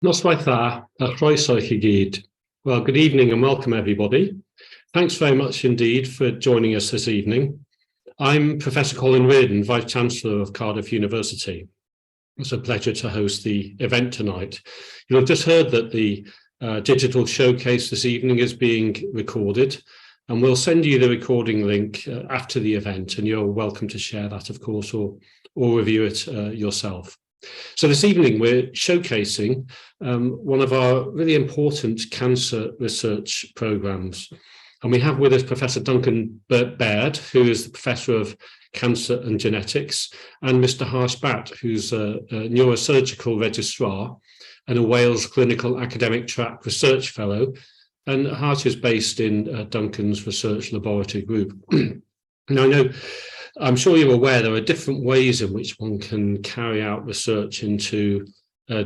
Noswaith dda, a chroeso I chi gyd. Well, good evening and welcome everybody. Thanks very much indeed for joining us this evening. I'm Professor Colin Reardon, Vice-Chancellor of Cardiff University. It's a pleasure to host the event tonight. You'll have just heard that the digital showcase this evening is being recorded, and we'll send you the recording link after the event, and you're welcome to share that, of course, or review it yourself. So this evening we're showcasing one of our really important cancer research programs. And we have with us Professor Duncan Baird, who is the Professor of Cancer and Genetics, and Mr. Harsh Bhatt, who's a neurosurgical registrar and a Wales Clinical Academic Track Research Fellow. And Harsh is based in Duncan's research laboratory group. Now, I'm sure you're aware there are different ways in which one can carry out research into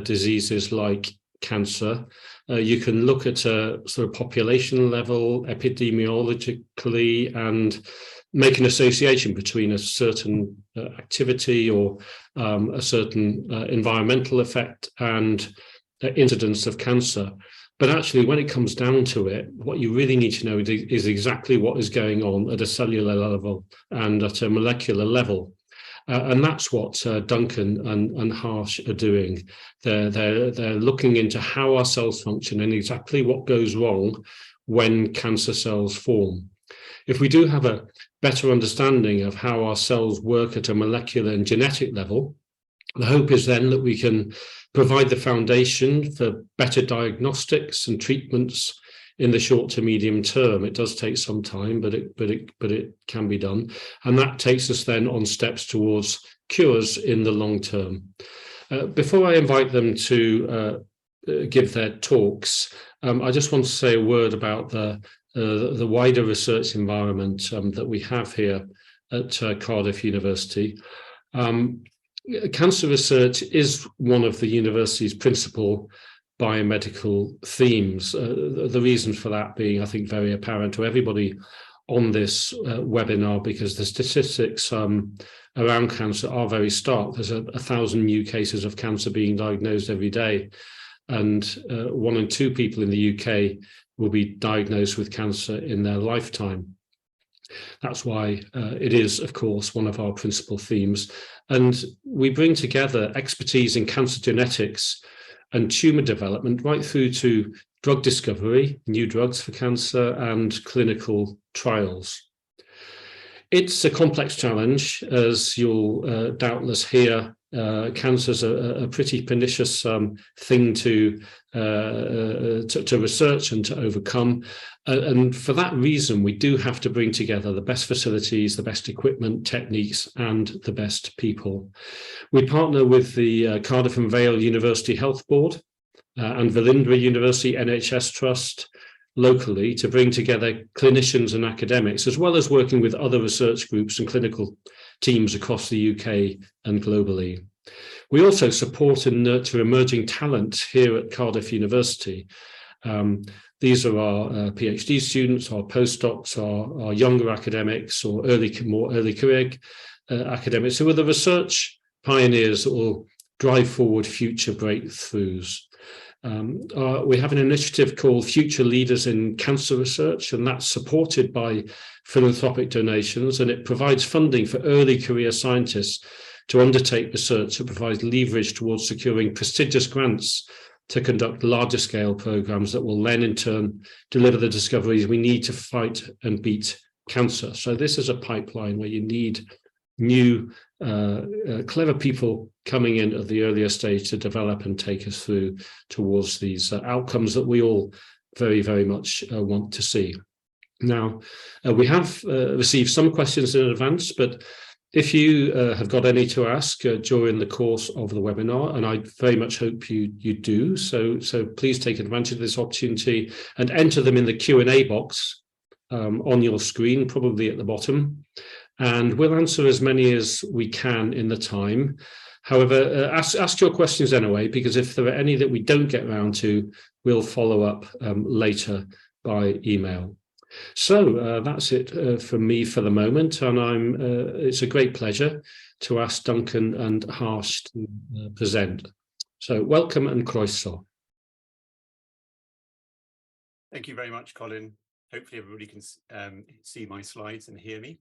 diseases like cancer. You can look at a sort of population level, epidemiologically, and make an association between a certain activity or a certain environmental effect and incidence of cancer. But actually, when it comes down to it, what you really need to know is exactly what is going on at a cellular level and at a molecular level. And that's what Duncan and Harsh are doing. They're looking into how our cells function and exactly what goes wrong when cancer cells form. If we do have a better understanding of how our cells work at a molecular and genetic level, the hope is then that we can provide the foundation for better diagnostics and treatments in the short to medium term. It does take some time, but it can be done. And that takes us then on steps towards cures in the long term. Before I invite them to give their talks, I just want to say a word about the wider research environment that we have here at Cardiff University. Cancer research is one of the university's principal biomedical themes. The reasons for that being, I think, very apparent to everybody on this webinar, because the statistics around cancer are very stark. There's 1,000 new cases of cancer being diagnosed every day, and 1 in 2 people in the UK will be diagnosed with cancer in their lifetime. That's why it is, of course, one of our principal themes. And we bring together expertise in cancer genetics and tumour development right through to drug discovery, new drugs for cancer, and clinical trials. It's a complex challenge, as you'll doubtless hear. Cancer's a pretty pernicious thing to research and to overcome. And for that reason, we do have to bring together the best facilities, the best equipment, techniques, and the best people. We partner with the Cardiff and Vale University Health Board and Velindre University NHS Trust locally to bring together clinicians and academics, as well as working with other research groups and clinical teams across the UK and globally. We also support and nurture emerging talent here at Cardiff University. These are our PhD students, our postdocs, our younger academics, or more early career academics who are the research pioneers that will drive forward future breakthroughs. We have an initiative called Future Leaders in Cancer Research, and that's supported by philanthropic donations, and it provides funding for early career scientists to undertake research that provides leverage towards securing prestigious grants to conduct larger scale programs that will then in turn deliver the discoveries we need to fight and beat cancer. So this is a pipeline where you need new clever people coming in at the earlier stage to develop and take us through towards these outcomes that we all very, very much want to see. Now, we have received some questions in advance, but if you have got any to ask during the course of the webinar, and I very much hope you do, so please take advantage of this opportunity and enter them in the Q&A box on your screen, probably at the bottom, and we'll answer as many as we can in the time. However, ask your questions anyway, because if there are any that we don't get around to, we'll follow up later by email. So that's it from me for the moment, and it's a great pleasure to ask Duncan and Harsh to present. So welcome and croeso. Thank you very much, Colin. Hopefully everybody can see my slides and hear me.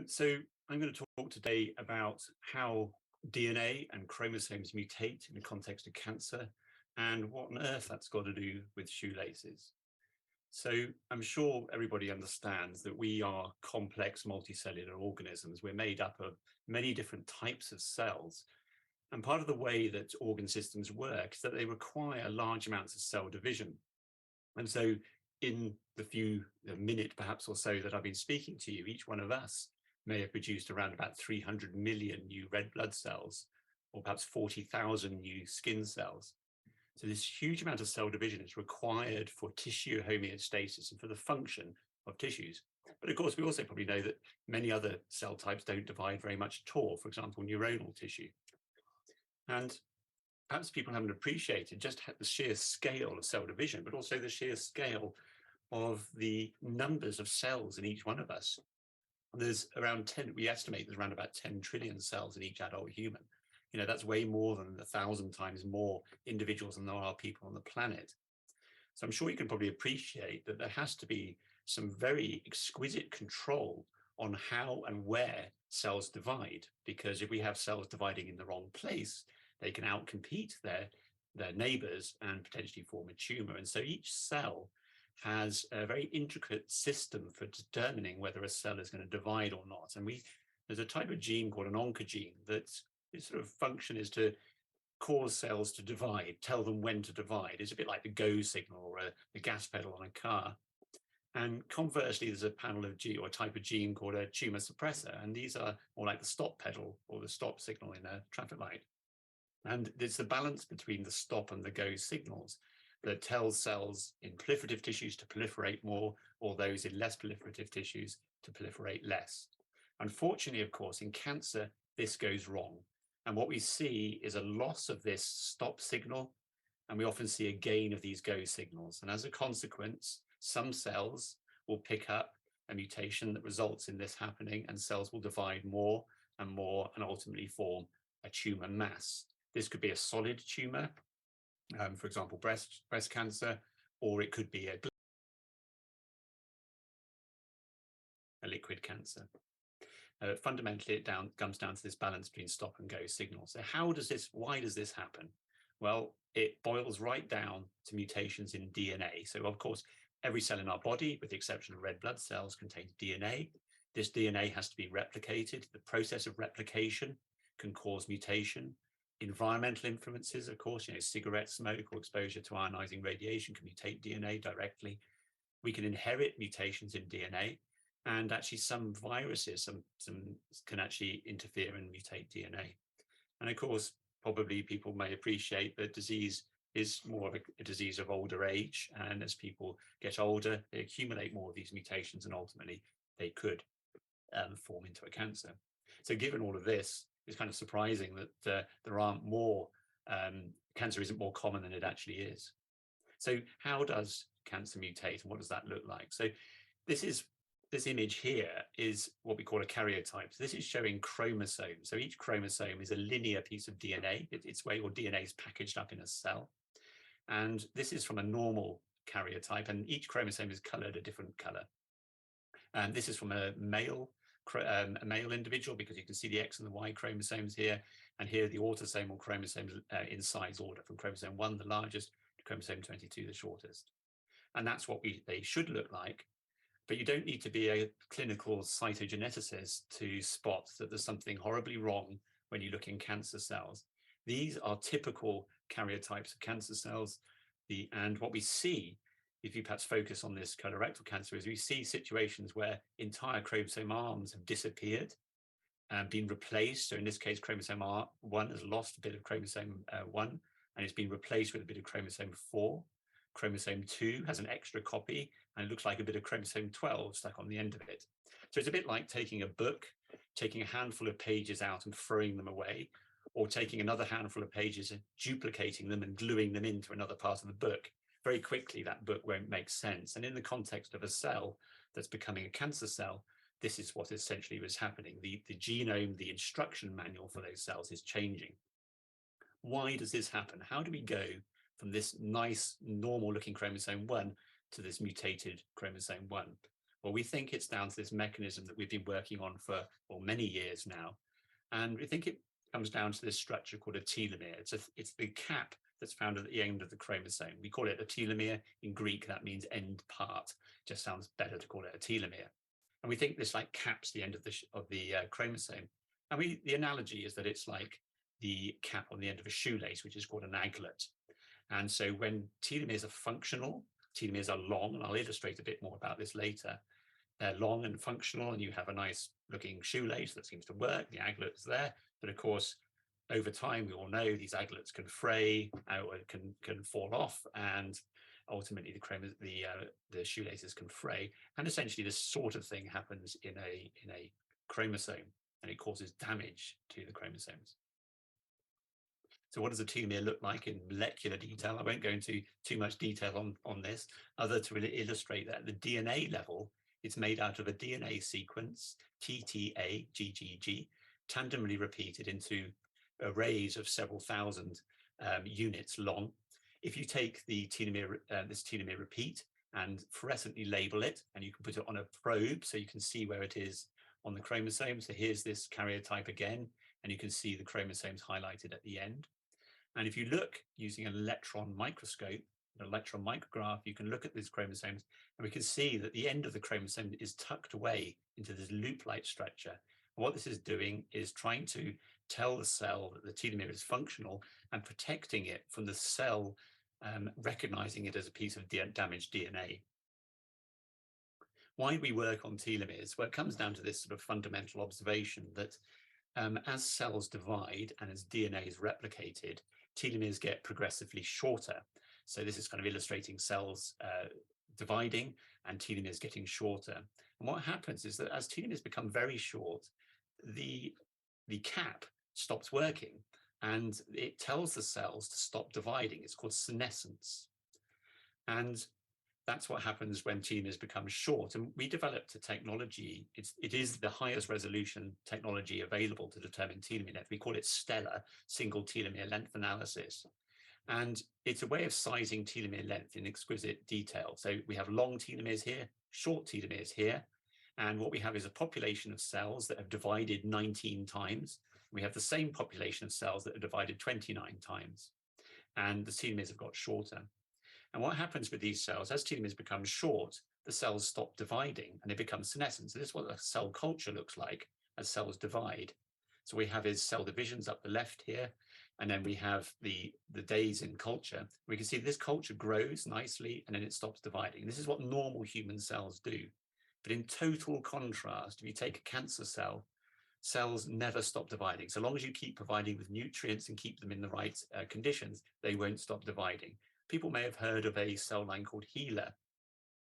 So I'm going to talk today about how DNA and chromosomes mutate in the context of cancer and what on earth that's got to do with shoelaces. So I'm sure everybody understands that we are complex multicellular organisms. We're made up of many different types of cells. And part of the way that organ systems work is that they require large amounts of cell division. And so in the minute perhaps or so that I've been speaking to you, each one of us may have produced around about 300 million new red blood cells, or perhaps 40,000 new skin cells. So this huge amount of cell division is required for tissue homeostasis and for the function of tissues. But of course, we also probably know that many other cell types don't divide very much at all, for example, neuronal tissue. And perhaps people haven't appreciated just the sheer scale of cell division, but also the sheer scale of the numbers of cells in each one of us. There's around 10, we estimate there's around about 10 trillion cells in each adult human. You know, that's way more than 1,000 times more individuals than there are people on the planet. So I'm sure you can probably appreciate that there has to be some very exquisite control on how and where cells divide, because if we have cells dividing in the wrong place, they can outcompete their neighbors and potentially form a tumor. And so each cell has a very intricate system for determining whether a cell is going to divide or not. And there's a type of gene called an oncogene that its sort of function is to cause cells to divide, tell them when to divide. It's a bit like the go signal or the gas pedal on a car. And conversely, there's a panel of gene or a type of gene called a tumor suppressor. And these are more like the stop pedal or the stop signal in a traffic light. And it's the balance between the stop and the go signals that tells cells in proliferative tissues to proliferate more, or those in less proliferative tissues to proliferate less. Unfortunately, of course, in cancer, this goes wrong. And what we see is a loss of this stop signal, and we often see a gain of these go signals. And as a consequence, some cells will pick up a mutation that results in this happening, and cells will divide more and ultimately form a tumor mass. This could be a solid tumor, for example, breast cancer, or it could be a liquid cancer. Fundamentally, it comes down to this balance between stop and go signals. So why does this happen? Well, it boils right down to mutations in DNA. So of course, every cell in our body, with the exception of red blood cells, contains DNA. This DNA has to be replicated. The process of replication can cause mutation. Environmental influences, of course, cigarette smoke or exposure to ionizing radiation can mutate DNA directly. We can inherit mutations in DNA, and actually some viruses, some can actually interfere and mutate DNA. And of course, probably people may appreciate that disease is more of a disease of older age, and as people get older, they accumulate more of these mutations, and ultimately they could form into a cancer. So given all of this, it's kind of surprising that there aren't more, cancer isn't more common than it actually is. So how does cancer mutate, and what does that look like? So this image here is what we call a karyotype. So this is showing chromosomes. So each chromosome is a linear piece of DNA. It's where your DNA is packaged up in a cell. And this is from a normal karyotype, and each chromosome is colored a different color. And this is from a male individual, because you can see the X and the Y chromosomes here, and here the autosomal chromosomes in size order, from chromosome 1, the largest, to chromosome 22, the shortest. And that's what they should look like. But you don't need to be a clinical cytogeneticist to spot that there's something horribly wrong when you look in cancer cells. These are typical karyotypes of cancer cells. And what we see, if you perhaps focus on this colorectal cancer, is we see situations where entire chromosome arms have disappeared and been replaced. So in this case, chromosome 1 has lost a bit of chromosome 1, and it's been replaced with a bit of chromosome 4. Chromosome 2 has an extra copy, and it looks like a bit of chromosome 12 stuck on the end of it. So it's a bit like taking a book, taking a handful of pages out and throwing them away, or taking another handful of pages and duplicating them and gluing them into another part of the book. Very quickly, that book won't make sense. And in the context of a cell that's becoming a cancer cell, this is what essentially was happening. The genome, the instruction manual for those cells is changing. Why does this happen? How do we go from this nice, normal-looking chromosome 1 to this mutated chromosome 1? Well, we think it's down to this mechanism that we've been working on for many years now. And we think it comes down to this structure called a telomere. It's the cap that's found at the end of the chromosome. We call it a telomere. In Greek, that means end part. Just sounds better to call it a telomere. And we think this like caps the end of the chromosome. And the analogy is that it's like the cap on the end of a shoelace, which is called an aglet. And so when telomeres are functional, telomeres are long, and I'll illustrate a bit more about this later. They're long and functional, and you have a nice looking shoelace that seems to work. The aglet is there, but of course, over time, we all know these aglets can fray, or can fall off, and ultimately the shoelaces can fray. And essentially, this sort of thing happens in a chromosome, and it causes damage to the chromosomes. So what does a telomere look like in molecular detail? I won't go into too much detail on this, other to really illustrate that at the DNA level, it's made out of a DNA sequence, TTA-GGG, tandemly repeated into arrays of several thousand units long. If you take the telomere, this telomere repeat and fluorescently label it, and you can put it on a probe so you can see where it is on the chromosome. So here's this karyotype again, and you can see the chromosomes highlighted at the end. And if you look using an electron microscope, an electron micrograph, you can look at these chromosomes, and we can see that the end of the chromosome is tucked away into this loop-like structure. And what this is doing is trying to tell the cell that the telomere is functional and protecting it from the cell recognizing it as a piece of damaged DNA. Why we work on telomeres? Well, it comes down to this sort of fundamental observation that as cells divide and as DNA is replicated, telomeres get progressively shorter. So this is kind of illustrating cells dividing and telomeres getting shorter. And what happens is that as telomeres become very short, the cap stops working and it tells the cells to stop dividing. It's called senescence. And that's what happens when telomeres become short. And we developed a technology, it is the highest resolution technology available to determine telomere length. We call it STELLA, single telomere length analysis. And it's a way of sizing telomere length in exquisite detail. So we have long telomeres here, short telomeres here. And what we have is a population of cells that have divided 19 times. We have the same population of cells that are divided 29 times. And the telomeres have got shorter. And what happens with these cells, as telomeres become short, the cells stop dividing and they become senescent. So this is what a cell culture looks like as cells divide. So we have is cell divisions up the left here, and then we have the days in culture. We can see this culture grows nicely and then it stops dividing. This is what normal human cells do. But in total contrast, if you take a cancer cell, cells never stop dividing. So long as you keep providing with nutrients and keep them in the right conditions, they won't stop dividing. People may have heard of a cell line called HeLa.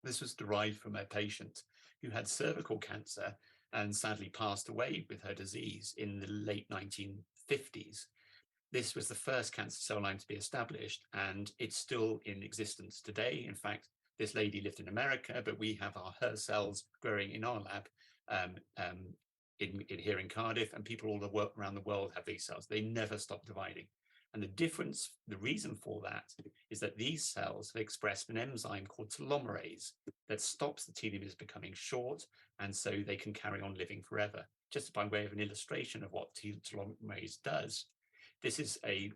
This was derived from a patient who had cervical cancer and sadly passed away with her disease in the late 1950s. This was the first cancer cell line to be established, and it's still in existence today. In fact, this lady lived in America, but we have her cells growing in our lab here in Cardiff, and people all around the world have these cells. They never stop dividing. And the difference, the reason for that is that these cells have expressed an enzyme called telomerase that stops the telomeres becoming short, and so they can carry on living forever. Just by way of an illustration of what telomerase does, this is a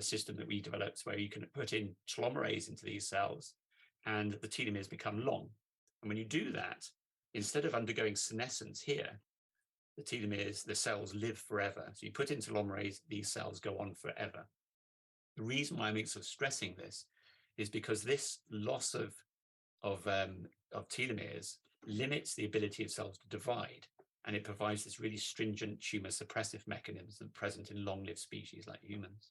system that we developed where you can put in telomerase into these cells and the telomeres become long. And when you do that, instead of undergoing senescence here, the telomeres, the cells live forever. So you put in telomerase, these cells go on forever. The reason why I'm sort of stressing this is because this loss of telomeres limits the ability of cells to divide, and it provides this really stringent tumor suppressive mechanism present in long-lived species like humans.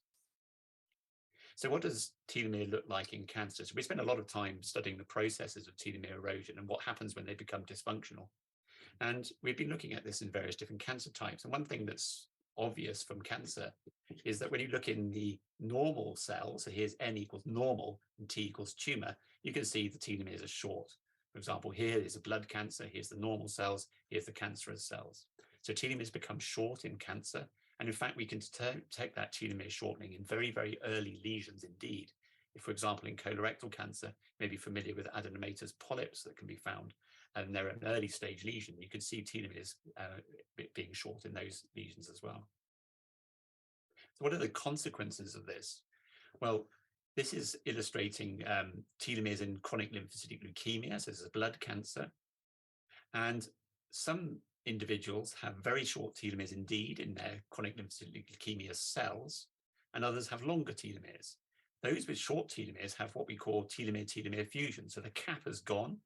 So what does telomere look like in cancer? So we spend a lot of time studying the processes of telomere erosion and what happens when they become dysfunctional. And we've been looking at this in various different cancer types. And one thing that's obvious from cancer is that when you look in the normal cell, so here's N equals normal and T equals tumor, you can see the telomeres are short. For example, here is a blood cancer, here's the normal cells, here's the cancerous cells. So telomeres become short in cancer. And in fact, we can detect that telomere shortening in very, very early lesions indeed. If, for example, in colorectal cancer, you may be familiar with adenomatous polyps that can be found, and they're an early stage lesion. You can see telomeres being short in those lesions as well. So what are the consequences of this? Well, this is illustrating telomeres in chronic lymphocytic leukemia, so this is blood cancer. And some individuals have very short telomeres indeed in their chronic lymphocytic leukemia cells, and others have longer telomeres. Those with short telomeres have what we call telomere-telomere fusion. So the cap has gone,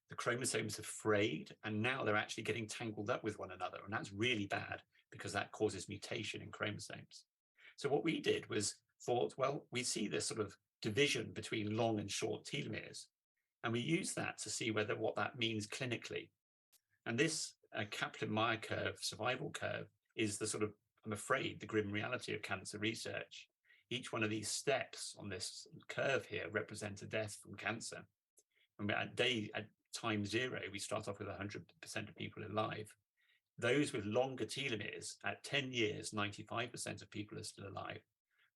the chromosomes have frayed, and now they're actually getting tangled up with one another. And that's really bad because that causes mutation in chromosomes. So what we did was thought, well, we see this sort of division between long and short telomeres, and we use that to see what that means clinically. And this Kaplan-Meier curve, survival curve, is the sort of, I'm afraid, the grim reality of cancer research. Each one of these steps on this curve here represents a death from cancer. And at time 0, we start off with 100% of people alive. Those with longer telomeres, at 10 years, 95% of people are still alive.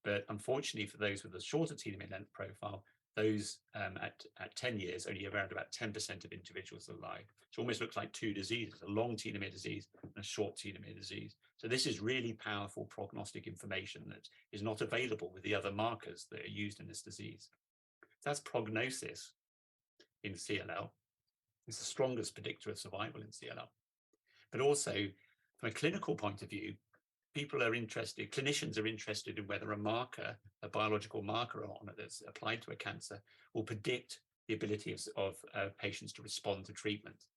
But unfortunately, for those with a shorter telomere length profile, those at 10 years, only around about 10% of individuals are alive. So it almost looks like two diseases, a long telomere disease and a short telomere disease. So this is really powerful prognostic information that is not available with the other markers that are used in this disease. That's prognosis in CLL. It's the strongest predictor of survival in CLL. But also, from a clinical point of view, clinicians are interested in whether a marker, a biological marker that's applied to a cancer, will predict the ability of patients to respond to treatment.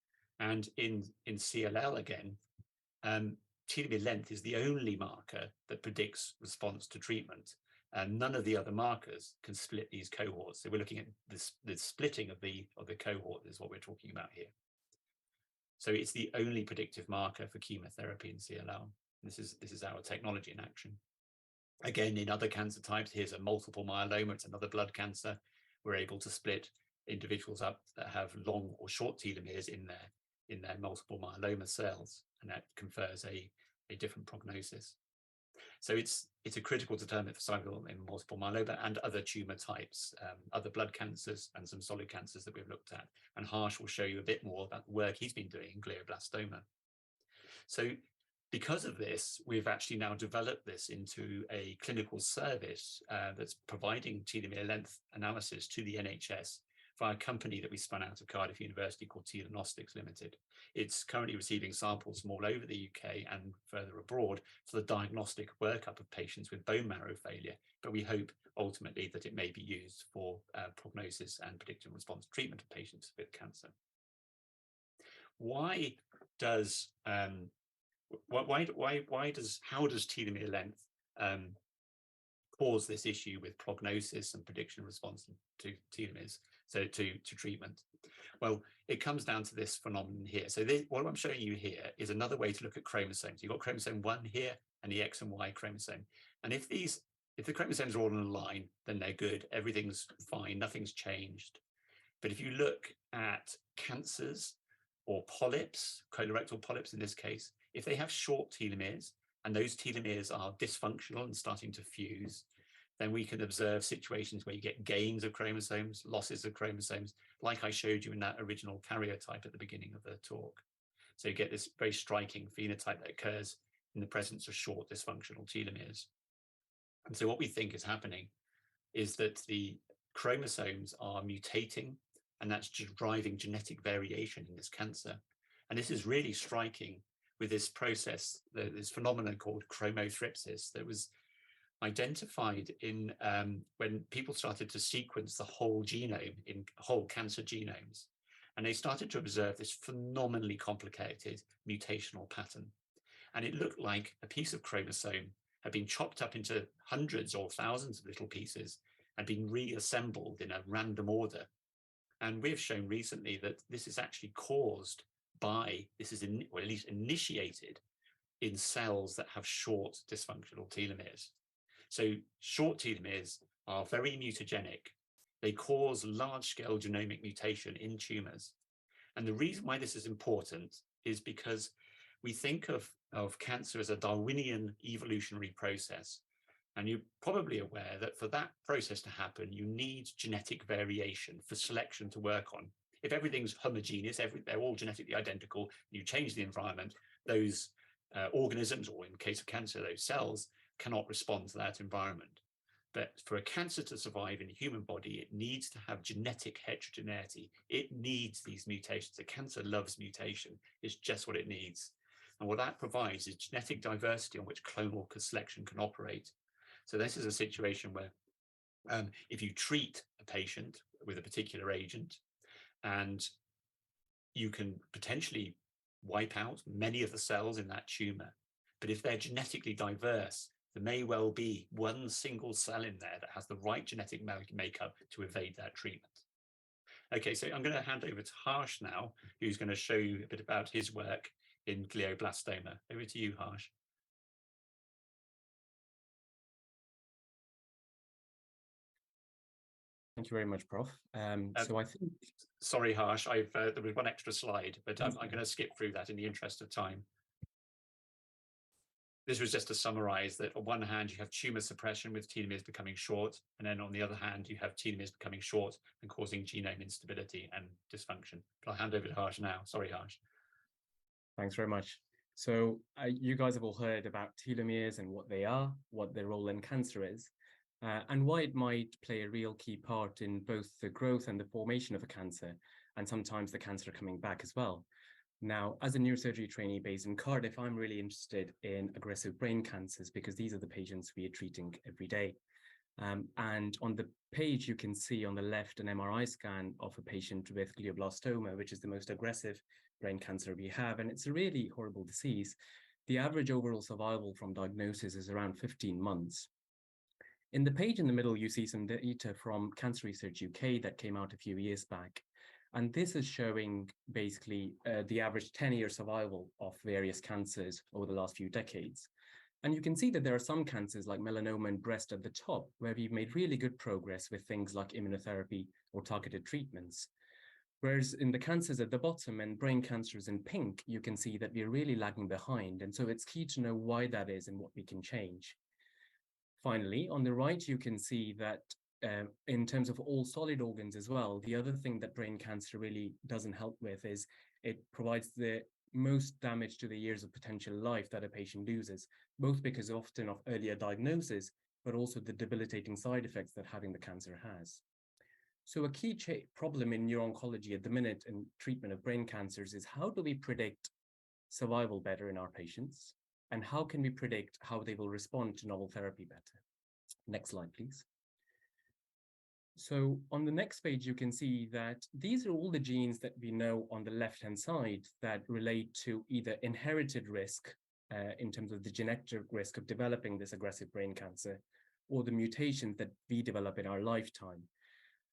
And in CLL, again, telomere length is the only marker that predicts response to treatment. And none of the other markers can split these cohorts. So we're looking at the splitting of the cohort is what we're talking about here. So it's the only predictive marker for chemotherapy in CLL. This is our technology in action. Again, in other cancer types, here's a multiple myeloma, it's another blood cancer. We're able to split individuals up that have long or short telomeres in their multiple myeloma cells, and that confers a different prognosis. So it's a critical determinant for survival in multiple myeloma and other tumor types, other blood cancers and some solid cancers that we've looked at. And Harsh will show you a bit more about the work he's been doing in glioblastoma. So because of this, we've actually now developed this into a clinical service that's providing telomere length analysis to the NHS via a company that we spun out of Cardiff University called Telomere Limited. It's currently receiving samples from all over the UK and further abroad for the diagnostic workup of patients with bone marrow failure, but we hope ultimately that it may be used for prognosis and predictive response treatment of patients with cancer. How does telomere length cause this issue with prognosis and prediction response to telomeres, so to treatment? Well, it comes down to this phenomenon here. So what I'm showing you here is another way to look at chromosomes. You've got chromosome 1 here and the X and Y chromosome. And if the chromosomes are all in a line, then they're good. Everything's fine. Nothing's changed. But if you look at cancers or polyps, colorectal polyps in this case, if they have short telomeres and those telomeres are dysfunctional and starting to fuse, then we can observe situations where you get gains of chromosomes, losses of chromosomes, like I showed you in that original karyotype at the beginning of the talk. So you get this very striking phenotype that occurs in the presence of short dysfunctional telomeres. And so what we think is happening is that the chromosomes are mutating, and that's driving genetic variation in this cancer. And this is really striking with this process, this phenomenon called chromothripsis that was identified in when people started to sequence the whole genome in whole cancer genomes. And they started to observe this phenomenally complicated mutational pattern. And it looked like a piece of chromosome had been chopped up into hundreds or thousands of little pieces and been reassembled in a random order. And we've shown recently that this is actually caused by, or at least initiated in cells that have short dysfunctional telomeres. So short telomeres are very mutagenic. They cause large-scale genomic mutation in tumors. And the reason why this is important is because we think of cancer as a Darwinian evolutionary process. And you're probably aware that for that process to happen, you need genetic variation for selection to work on. If everything's homogeneous, they're all genetically identical, you change the environment, those organisms, or in the case of cancer, those cells, cannot respond to that environment. But for a cancer to survive in the human body, it needs to have genetic heterogeneity. It needs these mutations. The cancer loves mutation. It's just what it needs. And what that provides is genetic diversity on which clonal selection can operate. So this is a situation where if you treat a patient with a particular agent, and you can potentially wipe out many of the cells in that tumor, but if they're genetically diverse, there may well be one single cell in there that has the right genetic makeup to evade that treatment. Okay, so I'm going to hand over to Harsh now, who's going to show you a bit about his work in glioblastoma. Over to you, Harsh. Thank you very much, Prof. So I think... Sorry, Harsh, there was one extra slide, but I'm going to skip through that in the interest of time. This was just to summarize that on one hand, you have tumor suppression with telomeres becoming short, and then on the other hand, you have telomeres becoming short and causing genome instability and dysfunction. But I'll hand over to Harsh now. Sorry, Harsh. Thanks very much. So you guys have all heard about telomeres and what they are, what their role in cancer is, and why it might play a real key part in both the growth and the formation of a cancer, and sometimes the cancer coming back as well. Now, as a neurosurgery trainee based in Cardiff, I'm really interested in aggressive brain cancers because these are the patients we are treating every day. And on the page, you can see on the left an MRI scan of a patient with glioblastoma, which is the most aggressive brain cancer we have. And it's a really horrible disease. The average overall survival from diagnosis is around 15 months. In the page in the middle, you see some data from Cancer Research UK that came out a few years back. And this is showing basically the average 10-year survival of various cancers over the last few decades. And you can see that there are some cancers like melanoma and breast at the top, where we've made really good progress with things like immunotherapy or targeted treatments. Whereas in the cancers at the bottom and brain cancers in pink, you can see that we're really lagging behind. And so it's key to know why that is and what we can change. Finally, on the right, you can see that in terms of all solid organs as well, the other thing that brain cancer really doesn't help with is it provides the most damage to the years of potential life that a patient loses, both because often of earlier diagnosis, but also the debilitating side effects that having the cancer has. So a key problem in neuro-oncology at the minute in treatment of brain cancers is how do we predict survival better in our patients? And how can we predict how they will respond to novel therapy better? Next slide, please. So on the next page, you can see that these are all the genes that we know on the left-hand side that relate to either inherited risk in terms of the genetic risk of developing this aggressive brain cancer, or the mutations that we develop in our lifetime.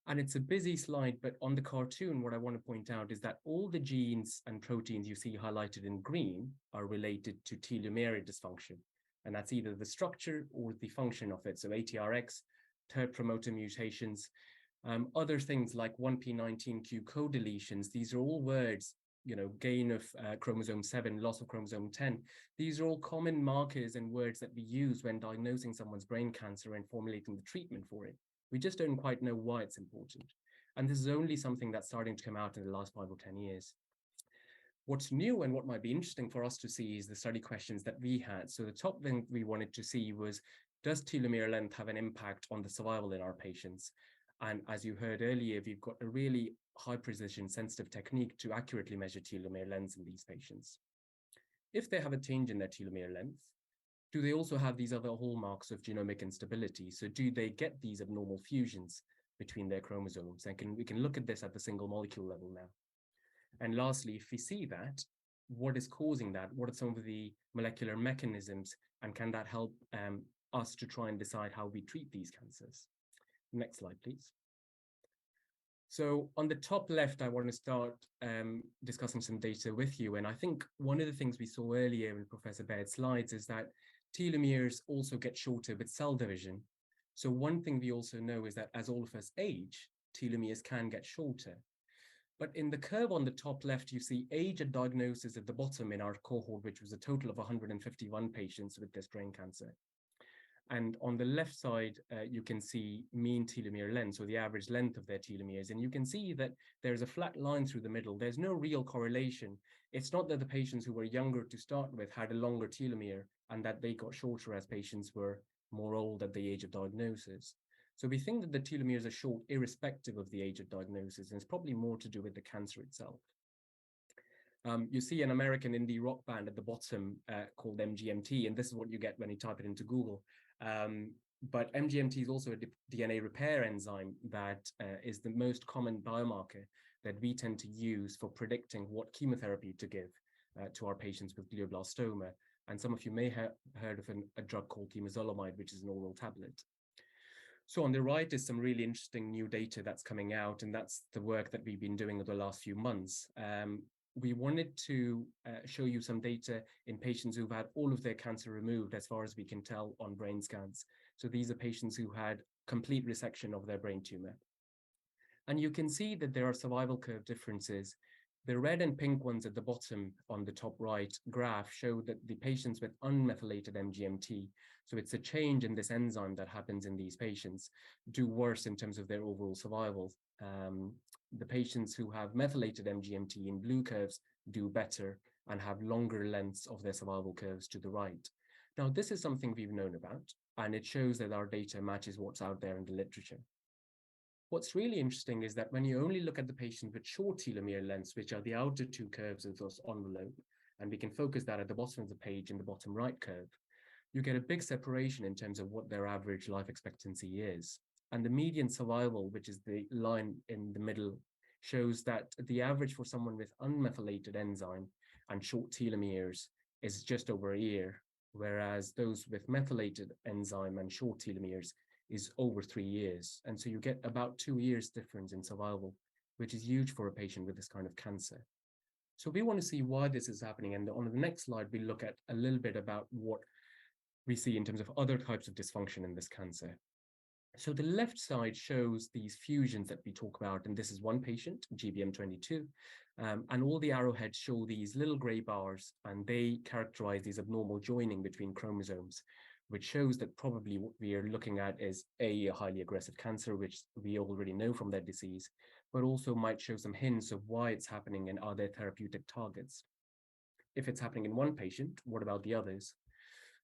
And it's a busy slide, but on the cartoon, what I want to point out is that all the genes and proteins you see highlighted in green are related to telomere dysfunction. And that's either the structure or the function of it. So ATRX, third promoter mutations, other things like 1p19q co-deletions. These are all words, gain of chromosome 7, loss of chromosome 10. These are all common markers and words that we use when diagnosing someone's brain cancer and formulating the treatment for it. We just don't quite know why it's important. And this is only something that's starting to come out in the last 5 or 10 years. What's new and what might be interesting for us to see is the study questions that we had. So the top thing we wanted to see was, does telomere length have an impact on the survival in our patients? And as you heard earlier, we've got a really high precision sensitive technique to accurately measure telomere lengths in these patients. If they have a change in their telomere length, do they also have these other hallmarks of genomic instability? So do they get these abnormal fusions between their chromosomes? And we can look at this at the single molecule level now. And lastly, if we see that, what is causing that? What are some of the molecular mechanisms? And can that help us to try and decide how we treat these cancers? Next slide, please. So on the top left, I want to start discussing some data with you. And I think one of the things we saw earlier in Professor Baird's slides is that telomeres also get shorter with cell division. So one thing we also know is that as all of us age, telomeres can get shorter. But in the curve on the top left, you see age at diagnosis at the bottom in our cohort, which was a total of 151 patients with this brain cancer. And on the left side, you can see mean telomere length, so the average length of their telomeres. And you can see that there's a flat line through the middle. There's no real correlation. It's not that the patients who were younger to start with had a longer telomere and that they got shorter as patients were more old at the age of diagnosis. So we think that the telomeres are short irrespective of the age of diagnosis, and it's probably more to do with the cancer itself. You see an American indie rock band at the bottom called MGMT, and this is what you get when you type it into Google. But MGMT is also a DNA repair enzyme that is the most common biomarker that we tend to use for predicting what chemotherapy to give to our patients with glioblastoma. And some of you may have heard of a drug called temozolomide, which is an oral tablet. So on the right is some really interesting new data that's coming out, and that's the work that we've been doing over the last few months. We wanted to show you some data in patients who've had all of their cancer removed, as far as we can tell on brain scans. So these are patients who had complete resection of their brain tumor. And you can see that there are survival curve differences. The red and pink ones at the bottom on the top right graph show that the patients with unmethylated MGMT, so it's a change in this enzyme that happens in these patients, do worse in terms of their overall survival. The patients who have methylated MGMT in blue curves do better and have longer lengths of their survival curves to the right. Now, this is something we've known about, and it shows that our data matches what's out there in the literature. What's really interesting is that when you only look at the patient with short telomere lengths, which are the outer two curves of this envelope, and we can focus that at the bottom of the page in the bottom right curve, you get a big separation in terms of what their average life expectancy is. And the median survival, which is the line in the middle, shows that the average for someone with unmethylated enzyme and short telomeres is just over a year, whereas those with methylated enzyme and short telomeres is over 3 years. And so you get about 2 years difference in survival, which is huge for a patient with this kind of cancer. So we want to see why this is happening. And on the next slide, we look at a little bit about what we see in terms of other types of dysfunction in this cancer. So the left side shows these fusions that we talk about, and this is one patient, GBM22, and all the arrowheads show these little gray bars, and they characterize these abnormal joining between chromosomes, which shows that probably what we are looking at is a highly aggressive cancer, which we already know from their disease, but also might show some hints of why it's happening and are there therapeutic targets. If it's happening in one patient, what about the others?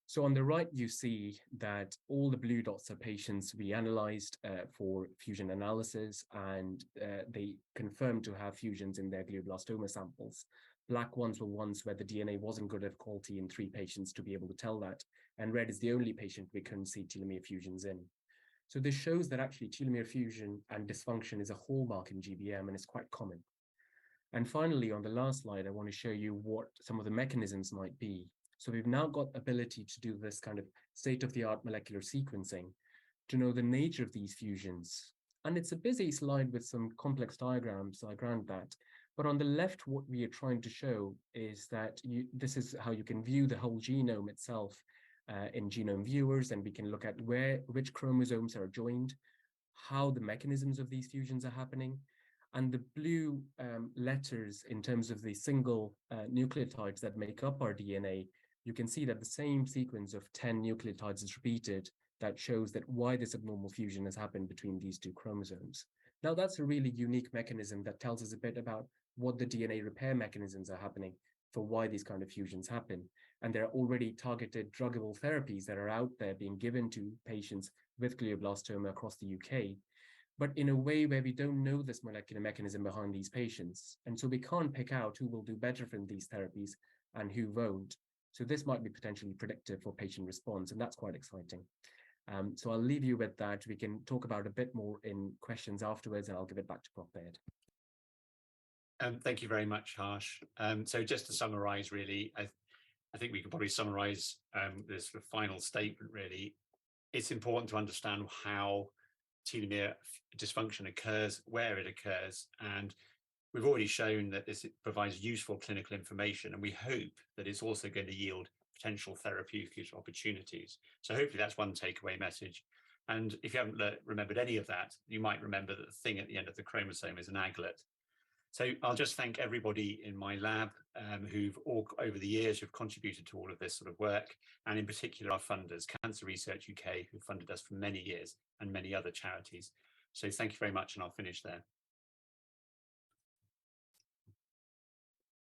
So on the right, you see that all the blue dots are patients we analyzed for fusion analysis, and they confirmed to have fusions in their glioblastoma samples. Black ones were ones where the DNA wasn't good at quality in 3 patients to be able to tell that. And red is the only patient we couldn't see telomere fusions in. So this shows that actually telomere fusion and dysfunction is a hallmark in GBM, and it's quite common. And finally, on the last slide, I want to show you what some of the mechanisms might be. So we've now got ability to do this kind of state-of-the-art molecular sequencing to know the nature of these fusions. And it's a busy slide with some complex diagrams, so I grant that. But on the left, what we are trying to show is that this is how you can view the whole genome itself in genome viewers, and we can look at which chromosomes are joined, how the mechanisms of these fusions are happening. And the blue letters in terms of the single nucleotides that make up our DNA, you can see that the same sequence of 10 nucleotides is repeated. That shows that why this abnormal fusion has happened between these 2 chromosomes. Now, that's a really unique mechanism that tells us a bit about what the DNA repair mechanisms are happening for why these kind of fusions happen. And there are already targeted druggable therapies that are out there being given to patients with glioblastoma across the UK, but in a way where we don't know this molecular mechanism behind these patients. And so we can't pick out who will do better from these therapies and who won't. So this might be potentially predictive for patient response, and that's quite exciting. So I'll leave you with that. We can talk about a bit more in questions afterwards, and I'll give it back to Prof. Baird. Thank you very much, Harsh. So just to summarize, really, I think we can probably summarize this final statement, really. It's important to understand how telomere dysfunction occurs, where it occurs, and we've already shown that this provides useful clinical information, and we hope that it's also going to yield potential therapeutic opportunities. So hopefully that's one takeaway message. And if you haven't remembered any of that, you might remember that the thing at the end of the chromosome is an aglet. So I'll just thank everybody in my lab who've all over the years have contributed to all of this sort of work, and in particular our funders, Cancer Research UK, who funded us for many years, and many other charities. So thank you very much, and I'll finish there.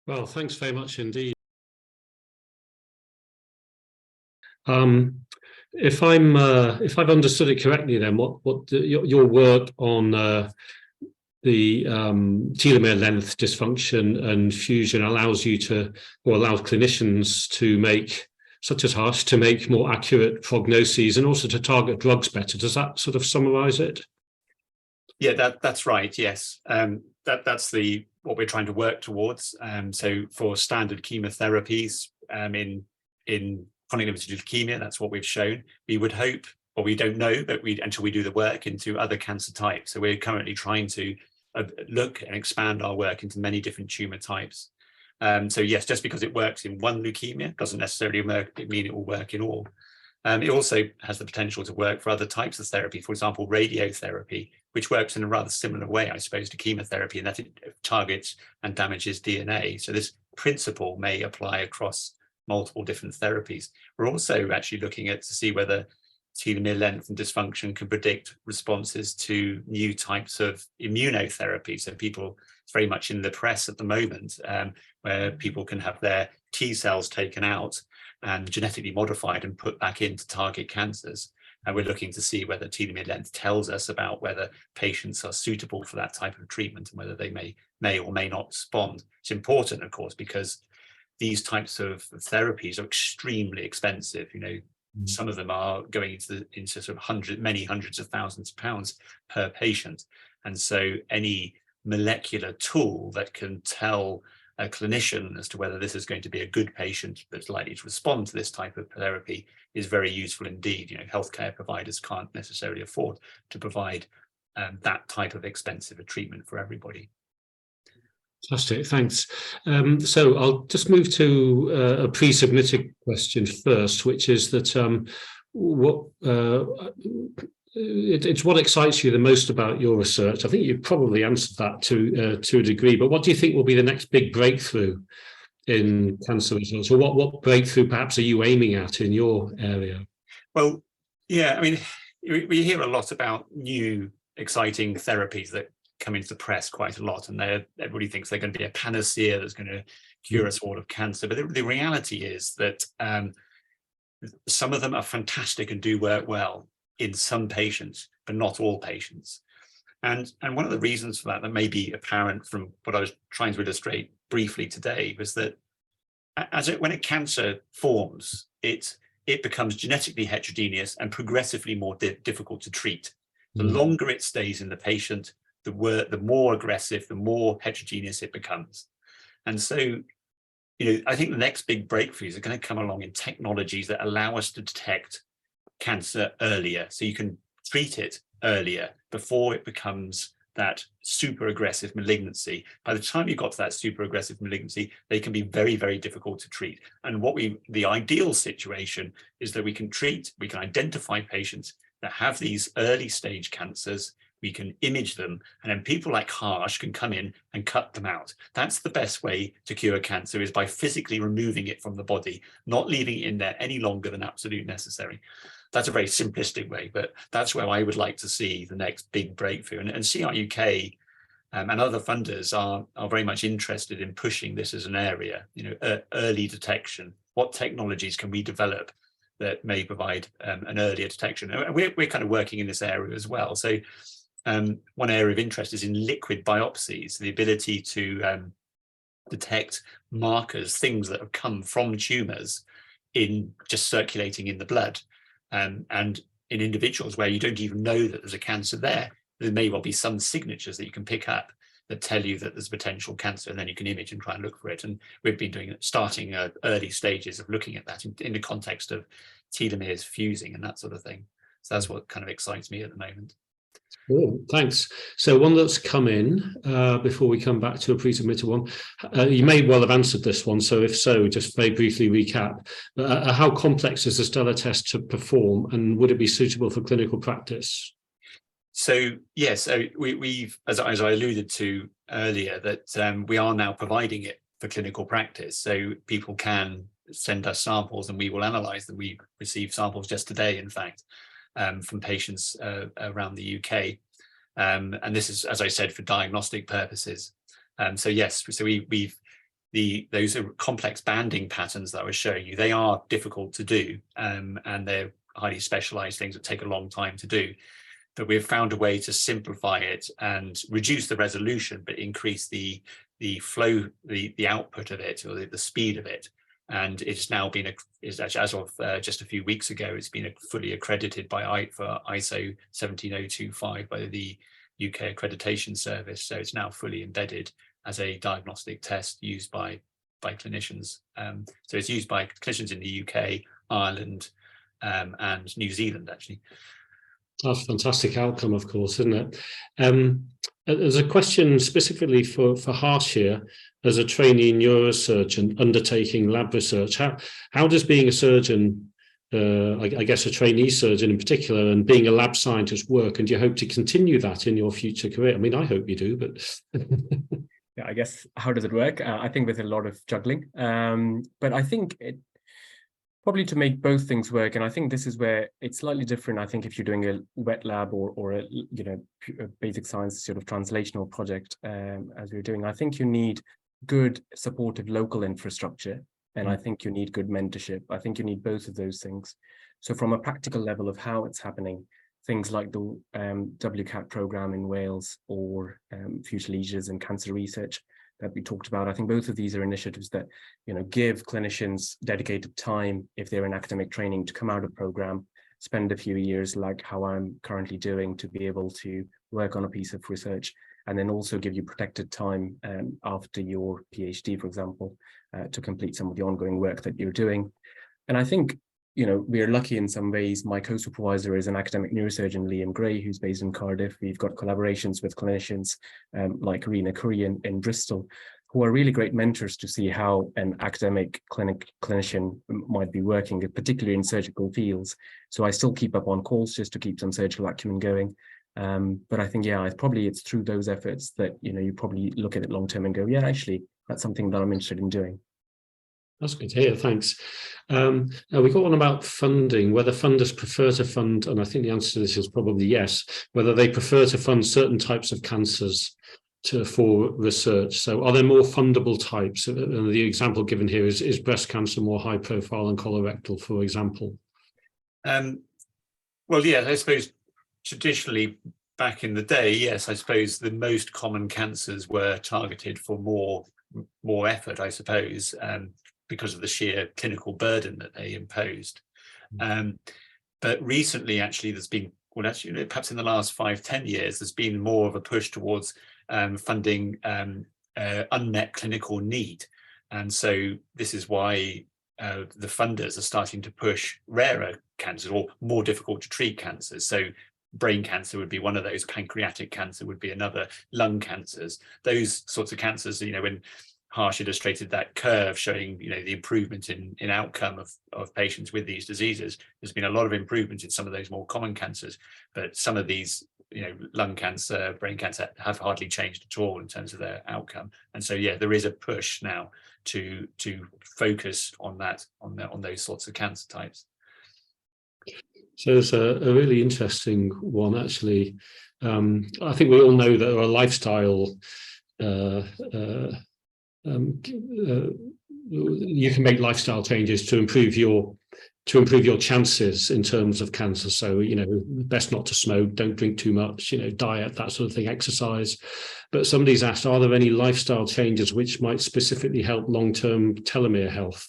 Well, thanks very much indeed. If I've understood it correctly, then your work on the telomere length dysfunction and fusion allows you to, or allows clinicians to make, such as Harsh, to make more accurate prognoses and also to target drugs better. Does that sort of summarize it? Yeah, that's right. Yes, that's what we're trying to work towards. So for standard chemotherapies in chronic lymphocytic leukemia, that's what we've shown. We would hope, or we don't know, but until we do the work into other cancer types. So we're currently trying to look and expand our work into many different tumor types. So yes, just because it works in one leukemia doesn't necessarily mean it will work in all. It also has the potential to work for other types of therapy, for example, radiotherapy, which works in a rather similar way, I suppose, to chemotherapy, in that it targets and damages DNA. So this principle may apply across multiple different therapies. We're also actually looking to see whether telomere length and dysfunction can predict responses to new types of immunotherapy. So it's very much in the press at the moment, where people can have their T cells taken out and genetically modified and put back in to target cancers. And we're looking to see whether telomere length tells us about whether patients are suitable for that type of treatment and whether they may or may not respond. It's important, of course, because these types of therapies are extremely expensive. Some of them are going into sort of many hundreds of thousands of pounds per patient. And so any molecular tool that can tell a clinician as to whether this is going to be a good patient that's likely to respond to this type of therapy is very useful indeed. Healthcare providers can't necessarily afford to provide that type of expensive a treatment for everybody. Fantastic, thanks. So I'll just move to a pre-submitted question first, which is that it's what excites you the most about your research. I think you probably answered that to a degree, but what do you think will be the next big breakthrough in cancer research, or what breakthrough perhaps are you aiming at in your area? Well, yeah, I mean, we hear a lot about new exciting therapies that come into the press quite a lot, and everybody thinks they're going to be a panacea that's going to cure us all of cancer. But the reality is that some of them are fantastic and do work well in some patients, but not all patients. And one of the reasons for that may be apparent from what I was trying to illustrate briefly today was that when a cancer forms, it becomes genetically heterogeneous and progressively more difficult to treat. The longer it stays in the patient, the more aggressive, the more heterogeneous it becomes. And so, I think the next big breakthroughs are going to come along in technologies that allow us to detect cancer earlier, so you can treat it earlier before it becomes that super aggressive malignancy. By the time you got to that super aggressive malignancy, they can be very, very difficult to treat. And the ideal situation is that we can identify patients that have these early stage cancers, we can image them, and then people like Harsh can come in and cut them out. That's the best way to cure cancer, is by physically removing it from the body, not leaving it in there any longer than absolutely necessary. That's a very simplistic way, but that's where I would like to see the next big breakthrough. And CRUK and other funders are very much interested in pushing this as an area, early detection. What technologies can we develop that may provide an earlier detection? And we're kind of working in this area as well. So one area of interest is in liquid biopsies, the ability to detect markers, things that have come from tumours in just circulating in the blood. And in individuals where you don't even know that there's a cancer there may well be some signatures that you can pick up that tell you that there's potential cancer, and then you can image and try and look for it. And we've been starting early stages of looking at that in the context of telomeres fusing and that sort of thing. So that's what kind of excites me at the moment. Cool, thanks. So one that's come in before we come back to a pre-submitted one. You may well have answered this one, so if so, just very briefly recap. How complex is the Stellar test to perform, and would it be suitable for clinical practice? So yes, so we've, as I alluded to earlier, that we are now providing it for clinical practice. So people can send us samples and we will analyse them. We received samples just today, in fact, from patients around the UK. And this is, as I said, for diagnostic purposes. So yes, so those are complex banding patterns that I was showing you. They are difficult to do, and they're highly specialised things that take a long time to do. But we've found a way to simplify it and reduce the resolution, but increase the flow, the output of it, or the speed of it. And it's now been, as of just a few weeks ago, it's been fully accredited for ISO 17025 by the UK Accreditation Service. So it's now fully embedded as a diagnostic test used by clinicians. So it's used by clinicians in the UK, Ireland, and New Zealand, actually. That's a fantastic outcome, of course, isn't it? There's a question specifically for Harsh here, as a trainee neurosurgeon undertaking lab research. How does being a surgeon, I guess a trainee surgeon in particular, and being a lab scientist work? And do you hope to continue that in your future career? I mean, I hope you do, but... Yeah, I guess, how does it work? I think with a lot of juggling, but I think it probably to make both things work. And I think this is where it's slightly different. I think if you're doing a wet lab or a, a basic science sort of translational project, as we're doing, I think you need good supportive local infrastructure. And I think you need good mentorship. I think you need both of those things. So from a practical level of how it's happening, things like the WCAT program in Wales, or future leaders in cancer research that we talked about. I think both of these are initiatives that, give clinicians dedicated time if they're in academic training to come out of program, spend a few years like how I'm currently doing to be able to work on a piece of research, and then also give you protected time after your PhD, for example, to complete some of the ongoing work that you're doing. And I think, we are lucky in some ways. My co-supervisor is an academic neurosurgeon, Liam Gray, who's based in Cardiff. We've got collaborations with clinicians like Rena Curry in Bristol, who are really great mentors to see how an academic clinician might be working, particularly in surgical fields. So I still keep up on calls just to keep some surgical acumen going. But I think, it's through those efforts that, you probably look at it long term and go, yeah, actually, that's something that I'm interested in doing. That's good to hear, thanks. Now we got one about funding, whether funders prefer to fund, and I think the answer to this is probably yes, whether they prefer to fund certain types of cancers for research. So are there more fundable types? The example given here is breast cancer more high profile than colorectal, for example? Well, yeah, I suppose traditionally back in the day, yes, I suppose the most common cancers were targeted for more effort, I suppose, because of the sheer clinical burden that they imposed. But recently, actually, there's been, perhaps in the last 5-10 years, there's been more of a push towards funding unmet clinical need. And so this is why the funders are starting to push rarer cancers or more difficult to treat cancers. So brain cancer would be one of those, pancreatic cancer would be another, lung cancers, those sorts of cancers, when Harsh illustrated that curve showing, the improvement in outcome of patients with these diseases. There's been a lot of improvement in some of those more common cancers, but some of these, lung cancer, brain cancer have hardly changed at all in terms of their outcome. And so, yeah, there is a push now to focus on that, on those sorts of cancer types. So it's a really interesting one, actually. I think we all know that there are lifestyle you can make lifestyle changes to improve your chances in terms of cancer. So, best not to smoke, don't drink too much, diet, that sort of thing, exercise. But somebody's asked, are there any lifestyle changes which might specifically help long-term telomere health?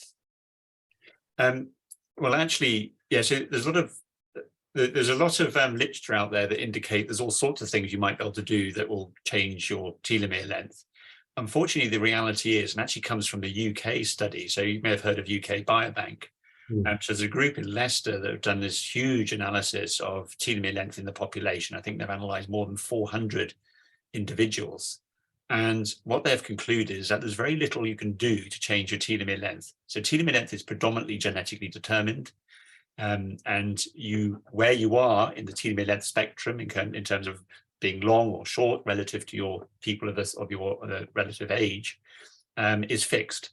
Well, actually, yes, there's a lot of literature out there that indicate there's all sorts of things you might be able to do that will change your telomere length. Unfortunately, the reality is, and actually comes from the UK study, so you may have heard of UK Biobank. So there's a group in Leicester that have done this huge analysis of telomere length in the population. I think they've analysed more than 400 individuals. And what they've concluded is that there's very little you can do to change your telomere length. So telomere length is predominantly genetically determined. and where you are in the telomere length spectrum in terms of being long or short relative to your people of your relative age is fixed.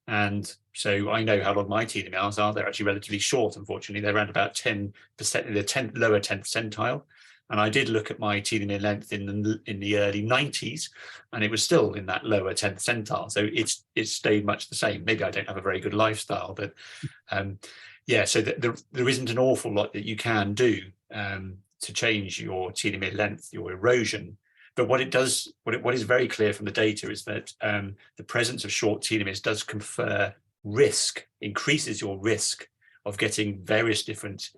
And so I know how long my telomeres are. They're actually relatively short, unfortunately. They're around about 10%, the lower 10th percentile. And I did look at my telomere length in the early 90s, and it was still in that lower 10th percentile. So it's stayed much the same. Maybe I don't have a very good lifestyle, but yeah, so there isn't an awful lot that you can do to change your telomere length, your erosion. But what is very clear from the data is that the presence of short telomeres does confer risk, increases your risk of getting various different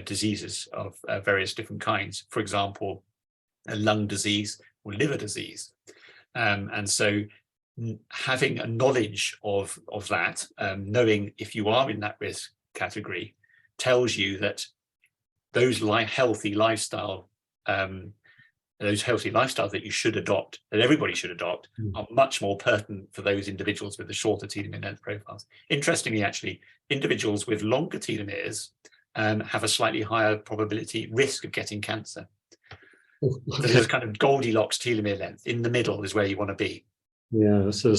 diseases of various different kinds. For example, a lung disease or liver disease. And so having a knowledge of that, knowing if you are in that risk category, tells you that those healthy lifestyles that you should adopt, that everybody should adopt, are much more pertinent for those individuals with the shorter telomere length profiles. Interestingly, actually, individuals with longer telomeres have a slightly higher risk of getting cancer. So there's kind of Goldilocks telomere length. In the middle is where you want to be. Yeah, so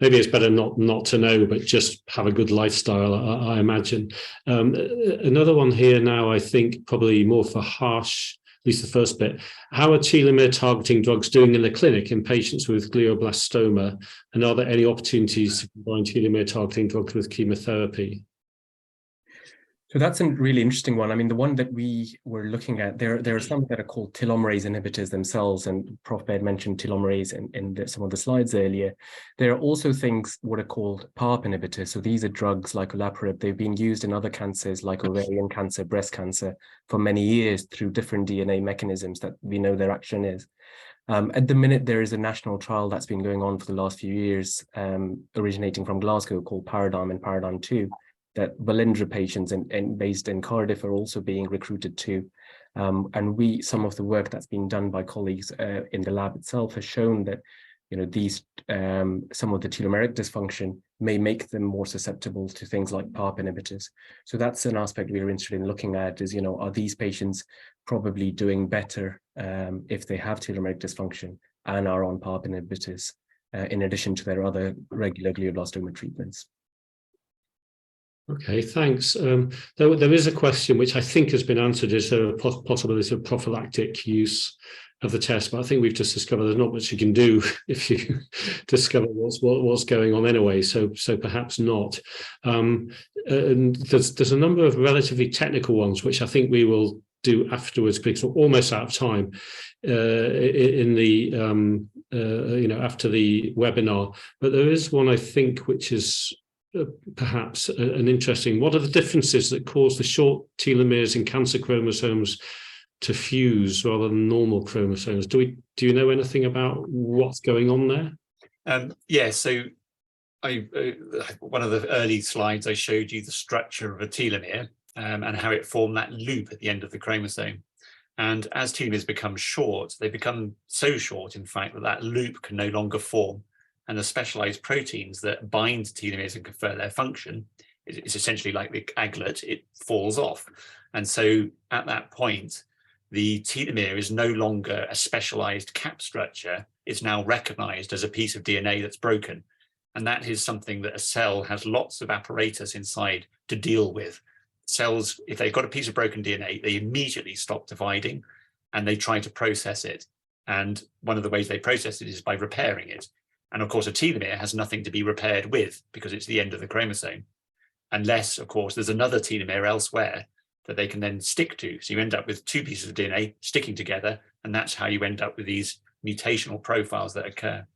maybe it's better not to know, but just have a good lifestyle, I imagine. Another one here now, I think probably more for Harsh, at least the first bit. How are telomere targeting drugs doing in the clinic in patients with glioblastoma? And are there any opportunities to combine telomere targeting drugs with chemotherapy? So that's a really interesting one. I mean, the one that we were looking at, there are some that are called telomerase inhibitors themselves, and Prof. Baird mentioned telomerase in some of the slides earlier. There are also things what are called PARP inhibitors. So these are drugs like olaparib. They've been used in other cancers like ovarian cancer, breast cancer for many years through different DNA mechanisms that we know their action is. At the minute, there is a national trial that's been going on for the last few years, originating from Glasgow, called Paradigm and Paradigm 2. That Balindra patients and based in Cardiff are also being recruited to. And some of the work that's been done by colleagues in the lab itself has shown that, these some of the telomeric dysfunction may make them more susceptible to things like PARP inhibitors. So that's an aspect we are interested in looking at is, are these patients probably doing better if they have telomeric dysfunction and are on PARP inhibitors in addition to their other regular glioblastoma treatments. Okay, thanks. There is a question which I think has been answered. Is there a possibility of prophylactic use of the test? But I think we've just discovered there's not much you can do if you discover what's going on anyway. So perhaps not. And there's a number of relatively technical ones which I think we will do afterwards because we're almost out of time in the after the webinar. But there is one I think which is perhaps an interesting. What are the differences that cause the short telomeres in cancer chromosomes to fuse rather than normal chromosomes? Do you know anything about what's going on there? Yeah, so one of the early slides I showed you the structure of a telomere and how it formed that loop at the end of the chromosome. And as telomeres become short, they become so short, in fact, that loop can no longer form. And the specialized proteins that bind to telomeres and confer their function is essentially like the aglet, it falls off. And so at that point, the telomere is no longer a specialized cap structure. It's now recognized as a piece of DNA that's broken. And that is something that a cell has lots of apparatus inside to deal with. Cells, if they've got a piece of broken DNA, they immediately stop dividing and they try to process it. And one of the ways they process it is by repairing it. And of course, a telomere has nothing to be repaired with because it's the end of the chromosome, unless, of course, there's another telomere elsewhere that they can then stick to. So you end up with two pieces of DNA sticking together, and that's how you end up with these mutational profiles that occur.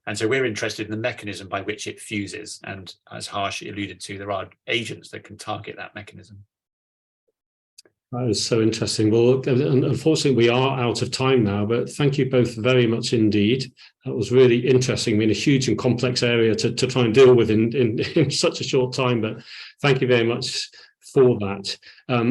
And so we're interested in the mechanism by which it fuses. And as Harsh alluded to, there are agents that can target that mechanism. That was so interesting. Well, unfortunately, we are out of time now, but thank you both very much indeed. That was really interesting. I mean, a huge and complex area to try and deal with in such a short time, but thank you very much for that.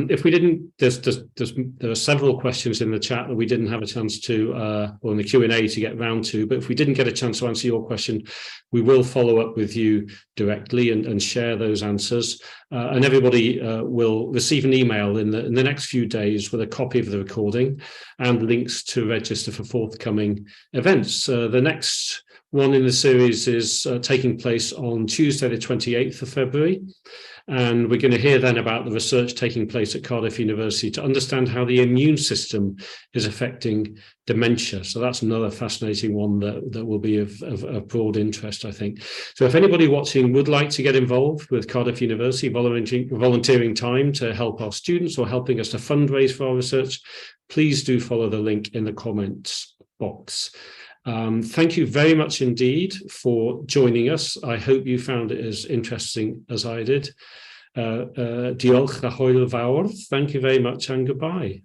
If we didn't, there are several questions in the chat that we didn't have a chance to, or in the Q&A to get round to, but if we didn't get a chance to answer your question, we will follow up with you directly and share those answers. And everybody will receive an email in the next few days with a copy of the recording and links to register for forthcoming events. The next one in the series is taking place on Tuesday, the 28th of February. And we're going to hear then about the research taking place at Cardiff University to understand how the immune system is affecting dementia. So that's another fascinating one that will be of broad interest, I think. So if anybody watching would like to get involved with Cardiff University, volunteering time to help our students or helping us to fundraise for our research, please do follow the link in the comments box. Thank you very much indeed for joining us. I hope you found it as interesting as I did. Diolch a hwyl fawr. Thank you very much and goodbye.